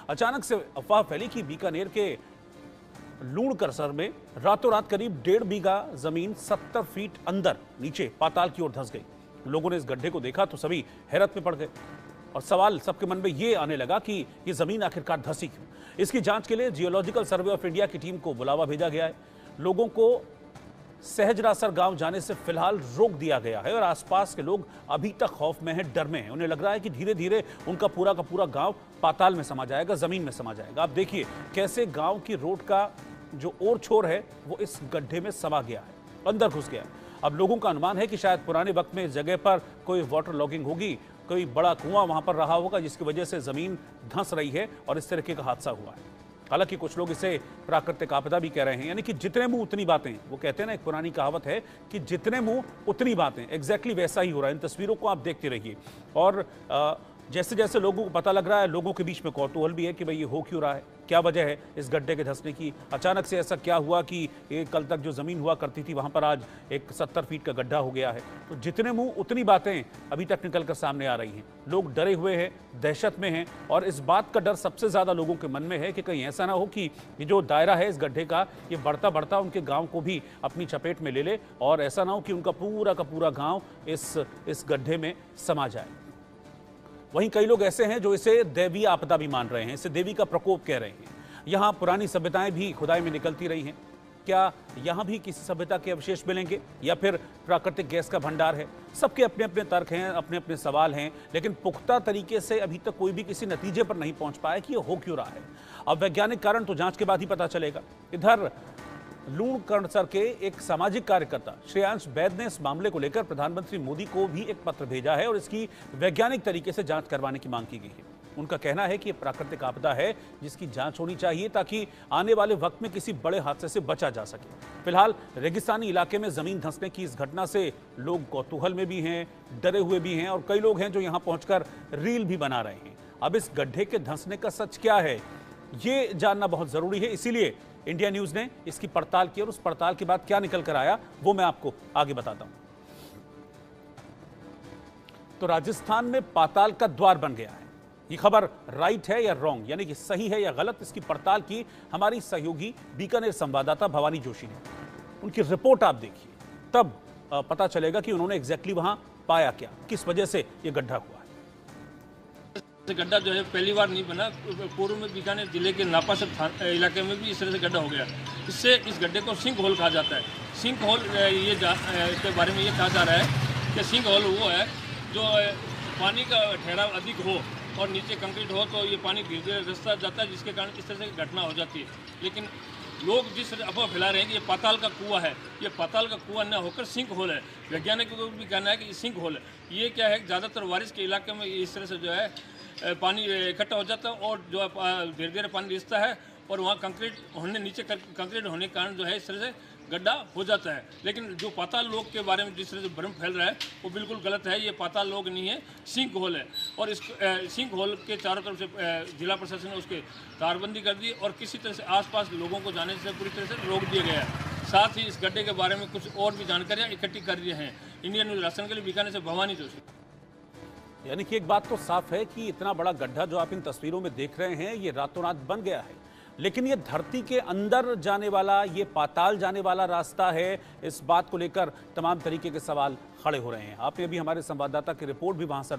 अचानक से अफवाह फैली कि बीकानेर के लूणकरसर में रातों रात करीब 1.5 बीघा जमीन 70 फीट अंदर नीचे पाताल की ओर धंस गई। लोगों ने इस गड्ढे को देखा तो सभी हैरत में पड़ गए और सवाल सबके मन में ये आने लगा कि ये जमीन आखिरकार धंसी क्यों। इसकी जांच के लिए जियोलॉजिकल सर्वे ऑफ इंडिया की टीम को बुलावा भेजा गया है। लोगों को सहजरासर गांव जाने से फिलहाल रोक दिया गया है और आसपास के लोग अभी तक खौफ में हैं, डर में हैं। उन्हें लग रहा है कि धीरे धीरे उनका पूरा का पूरा गांव पाताल में समा जाएगा, जमीन में समा जाएगा। आप देखिए कैसे गांव की रोड का जो ओर छोर है वो इस गड्ढे में समा गया है, अंदर घुस गया है। अब लोगों का अनुमान है कि शायद पुराने वक्त में इस जगह पर कोई वाटर लॉगिंग होगी, कोई बड़ा कुआं वहां पर रहा होगा जिसकी वजह से जमीन धंस रही है और इस तरीके का हादसा हुआ है। हालांकि कुछ लोग इसे प्राकृतिक आपदा भी कह रहे हैं, यानी कि जितने मुंह उतनी बातें। वो कहते हैं ना, एक पुरानी कहावत है कि जितने मुंह उतनी बातें। एग्जैक्टली वैसा ही हो रहा है। इन तस्वीरों को आप देखते रहिए और जैसे जैसे लोगों को पता लग रहा है, लोगों के बीच में कौतूहल भी है कि भाई ये हो क्यों रहा है, क्या वजह है इस गड्ढे के धंसने की। अचानक से ऐसा क्या हुआ कि ये कल तक जो ज़मीन हुआ करती थी वहाँ पर आज एक 70 फीट का गड्ढा हो गया है। तो जितने मुंह उतनी बातें अभी तक निकल कर सामने आ रही हैं। लोग डरे हुए हैं, दहशत में हैं और इस बात का डर सबसे ज़्यादा लोगों के मन में है कि कहीं ऐसा ना हो कि ये जो दायरा है इस गड्ढे का, ये बढ़ता बढ़ता उनके गाँव को भी अपनी चपेट में ले ले और ऐसा ना हो कि उनका पूरा का पूरा गाँव इस गड्ढे में समा जाए। वहीं कई लोग ऐसे हैं जो इसे दैवीय आपदा भी मान रहे हैं, इसे देवी का प्रकोप कह रहे हैं। यहाँ पुरानी सभ्यताएं भी खुदाई में निकलती रही हैं। क्या यहाँ भी किसी सभ्यता के अवशेष मिलेंगे या फिर प्राकृतिक गैस का भंडार है? सबके अपने अपने तर्क हैं, अपने अपने सवाल हैं, लेकिन पुख्ता तरीके से अभी तक कोई भी किसी नतीजे पर नहीं पहुंच पाया कि ये हो क्यों रहा है। अब वैज्ञानिक कारण तो जांच के बाद ही पता चलेगा। इधर लूणकरसर के एक सामाजिक कार्यकर्ता श्रेयांश बैद ने इस मामले को लेकर प्रधानमंत्री मोदी को भी एक पत्र भेजा है और इसकी वैज्ञानिक तरीके से जांच करवाने की मांग की गई है। उनका कहना है कि यह प्राकृतिक आपदा है जिसकी जांच होनी चाहिए ताकि आने वाले वक्त में किसी बड़े हादसे से बचा जा सके। फिलहाल रेगिस्तानी इलाके में जमीन धंसने की इस घटना से लोग कौतूहल में भी हैं, डरे हुए भी हैं और कई लोग हैं जो यहां पहुंचकर रील भी बना रहे हैं। अब इस गड्ढे के धंसने का सच क्या है ये जानना बहुत जरूरी है, इसीलिए इंडिया न्यूज ने इसकी पड़ताल की और उस पड़ताल के बाद क्या निकल कर आया वो मैं आपको आगे बताता हूं। तो राजस्थान में पाताल का द्वार बन गया है। ये खबर राइट है या रॉन्ग, यानी कि सही है या गलत, इसकी पड़ताल की हमारी सहयोगी बीकानेर संवाददाता भवानी जोशी ने। उनकी रिपोर्ट आप देखिए, तब पता चलेगा कि उन्होंने एग्जैक्टली वहां पाया क्या, किस वजह से यह गड्ढा हुआ है। गड्ढा जो है पहली बार नहीं बना, पूर्व में बीकानेर जिले के नापासर इलाके में भी इस तरह से गड्ढा हो गया। इससे इस गड्ढे को सिंक होल कहा जाता है। सिंक होल इसके बारे में ये कहा जा रहा है कि सिंक होल वो है जो पानी का ठहराव अधिक हो और नीचे कंक्रीट हो तो ये पानी धीरे धीरे रिसता जाता है, जिसके कारण इस तरह से घटना हो जाती है। लेकिन लोग जिस अफवाह फैला रहे हैं कि ये पाताल का कुआं है, ये पाताल का कुआं न होकर सिंक होल है। वैज्ञानिकों को भी कहना है कि ये सिंक होल है। ये क्या है, ज़्यादातर बारिश के इलाके में इस तरह से जो है पानी इकट्ठा हो जाता है और जो धीरे धीरे पानी रिसता है और वहाँ कंक्रीट होने नीचे कंक्रीट होने के कारण जो है इस तरह से गड्ढा हो जाता है। लेकिन जो पाताल लोक के बारे में जिस तरह से भ्रम फैल रहा है वो बिल्कुल गलत है। ये पाताल लोक नहीं है, सिंक होल है। और इस सिंक होल के चारों तरफ से जिला प्रशासन ने उसके तारबंदी कर दी और किसी तरह से आसपास लोगों को जाने से पूरी तरह से रोक दिया गया है। साथ ही इस गड्ढे के बारे में कुछ और भी जानकारियाँ इकट्ठी कर रही हैं। इंडियन न्यूज़ राजस्थान के लिए बीकानेर से भवानी जोशी। यानी कि एक बात तो साफ है कि इतना बड़ा गड्ढा जो आप इन तस्वीरों में देख रहे हैं ये रातों रात बन गया है, लेकिन ये धरती के अंदर जाने वाला, ये पाताल जाने वाला रास्ता है। इस बात को लेकर तमाम तरीके के सवाल खड़े हो रहे हैं। आपने अभी हमारे संवाददाता की रिपोर्ट भी वहां से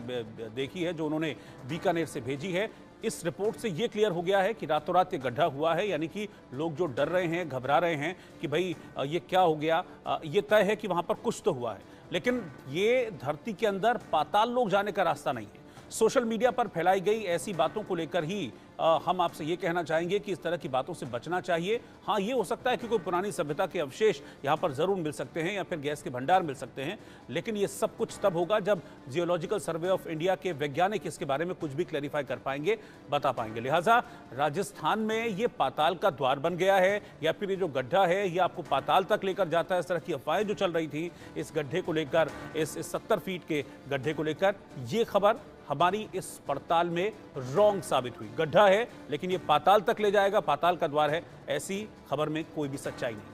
देखी है जो उन्होंने बीकानेर से भेजी है। इस रिपोर्ट से ये क्लियर हो गया है कि रातों रात ये गड्ढा हुआ है, यानी कि लोग जो डर रहे हैं, घबरा रहे हैं कि भाई ये क्या हो गया, ये तय है कि वहां पर कुछ तो हुआ है, लेकिन ये धरती के अंदर पाताल लोग जाने का रास्ता नहीं है। सोशल मीडिया पर फैलाई गई ऐसी बातों को लेकर ही हम आपसे ये कहना चाहेंगे कि इस तरह की बातों से बचना चाहिए। हाँ, ये हो सकता है कि कोई पुरानी सभ्यता के अवशेष यहाँ पर ज़रूर मिल सकते हैं या फिर गैस के भंडार मिल सकते हैं, लेकिन ये सब कुछ तब होगा जब जियोलॉजिकल सर्वे ऑफ इंडिया के वैज्ञानिक इसके बारे में कुछ भी क्लैरिफाई कर पाएंगे, बता पाएंगे। लिहाजा राजस्थान में ये पाताल का द्वार बन गया है या फिर ये जो गड्ढा है ये आपको पाताल तक लेकर जाता है, इस तरह की अफवाहें जो चल रही थी इस गड्ढे को लेकर, इस 70 फीट के गड्ढे को लेकर, ये खबर हमारी इस पड़ताल में रॉन्ग साबित हुई। गड्ढा है लेकिन ये पाताल तक ले जाएगा, पाताल का द्वार है, ऐसी खबर में कोई भी सच्चाई नहीं।